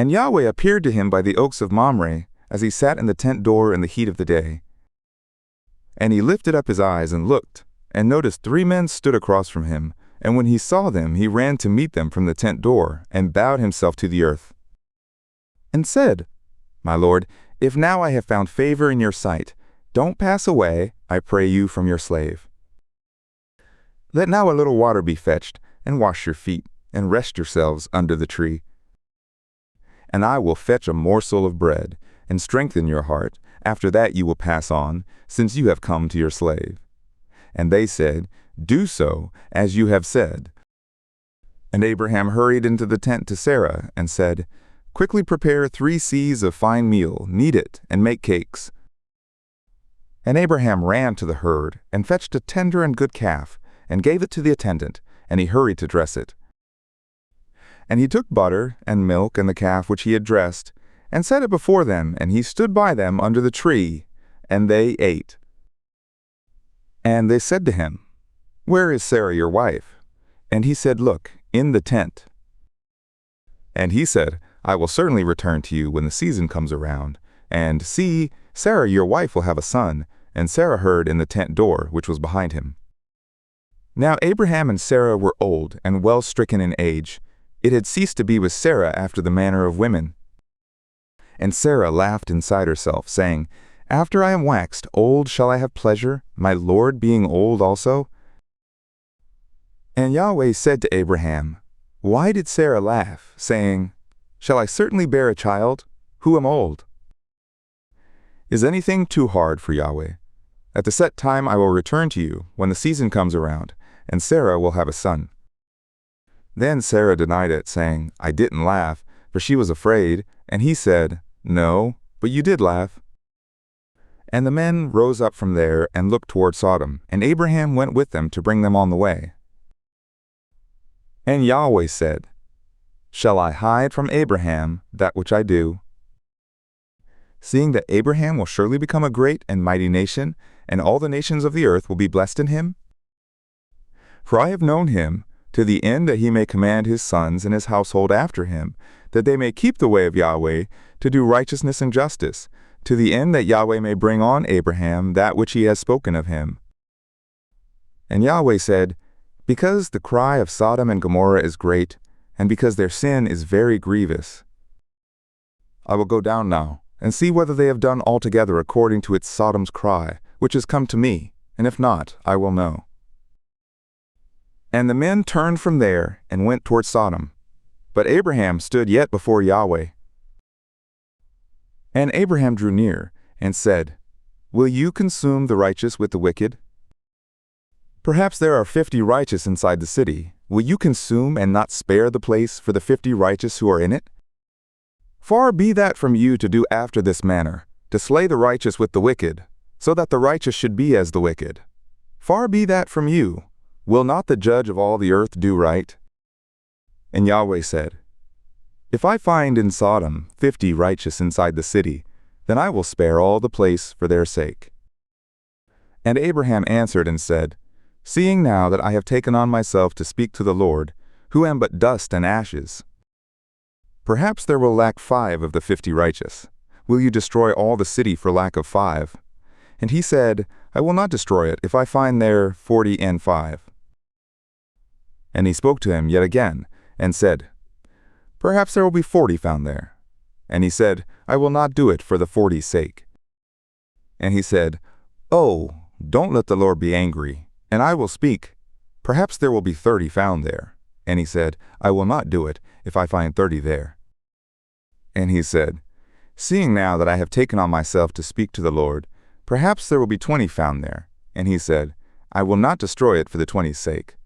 And Yahweh appeared to him by the oaks of Mamre, as he sat in the tent door in the heat of the day. And he lifted up his eyes and looked, and noticed 3 men stood across from him, and when he saw them, he ran to meet them from the tent door, and bowed himself to the earth, and said, My Lord, if now I have found favor in your sight, don't pass away, I pray you, from your slave. Let now a little water be fetched, and wash your feet, and rest yourselves under the tree. And I will fetch a morsel of bread, and strengthen your heart. After that you will pass on, since you have come to your slave. And they said, Do so, as you have said. And Abraham hurried into the tent to Sarah, and said, Quickly prepare 3 seahs of fine meal, knead it, and make cakes. And Abraham ran to the herd, and fetched a tender and good calf, and gave it to the attendant, and he hurried to dress it. And he took butter, and milk, and the calf which he had dressed, and set it before them, and he stood by them under the tree, and they ate. And they said to him, Where is Sarah your wife? And he said, Look, in the tent. And he said, I will certainly return to you when the season comes around. And see, Sarah your wife will have a son. And Sarah heard in the tent door, which was behind him. Now Abraham and Sarah were old and well stricken in age. It had ceased to be with Sarah after the manner of women. And Sarah laughed inside herself, saying, After I am waxed old shall I have pleasure, my Lord being old also? And Yahweh said to Abraham, Why did Sarah laugh, saying, Shall I certainly bear a child, who am old? Is anything too hard for Yahweh? At the set time I will return to you, when the season comes around, and Sarah will have a son. Then Sarah denied it, saying, I didn't laugh, for she was afraid. And he said, No, but you did laugh. And the men rose up from there and looked toward Sodom, and Abraham went with them to bring them on the way. And Yahweh said, Shall I hide from Abraham that which I do? Seeing that Abraham will surely become a great and mighty nation, and all the nations of the earth will be blessed in him? For I have known him, to the end that he may command his sons and his household after him, that they may keep the way of Yahweh, to do righteousness and justice, to the end that Yahweh may bring on Abraham that which he has spoken of him. And Yahweh said, Because the cry of Sodom and Gomorrah is great, and because their sin is very grievous, I will go down now, and see whether they have done altogether according to its Sodom's cry, which has come to me, and if not, I will know. And the men turned from there, and went toward Sodom. But Abraham stood yet before Yahweh. And Abraham drew near, and said, Will you consume the righteous with the wicked? Perhaps there are 50 righteous inside the city. Will you consume and not spare the place for the 50 righteous who are in it? Far be that from you to do after this manner, to slay the righteous with the wicked, so that the righteous should be as the wicked. Far be that from you. Will not the judge of all the earth do right? And Yahweh said, If I find in Sodom 50 righteous inside the city, then I will spare all the place for their sake. And Abraham answered and said, Seeing now that I have taken on myself to speak to the Lord, who am but dust and ashes, perhaps there will lack 5 of the 50 righteous. Will you destroy all the city for lack of 5? And he said, I will not destroy it if I find there 40 and 5. And he spoke to him yet again, and said, Perhaps there will be 40 found there. And he said, I will not do it for the 40's sake. And he said, Oh, don't let the Lord be angry, and I will speak. Perhaps there will be 30 found there. And he said, I will not do it if I find 30 there. And he said, Seeing now that I have taken on myself to speak to the Lord, perhaps there will be 20 found there. And he said, I will not destroy it for the 20's sake.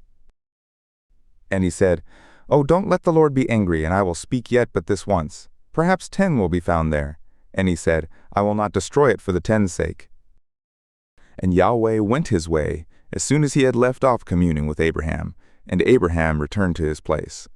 And he said, Oh, don't let the Lord be angry, and I will speak yet but this once. Perhaps 10 will be found there. And he said, I will not destroy it for the 10's sake. And Yahweh went his way, as soon as he had left off communing with Abraham, and Abraham returned to his place.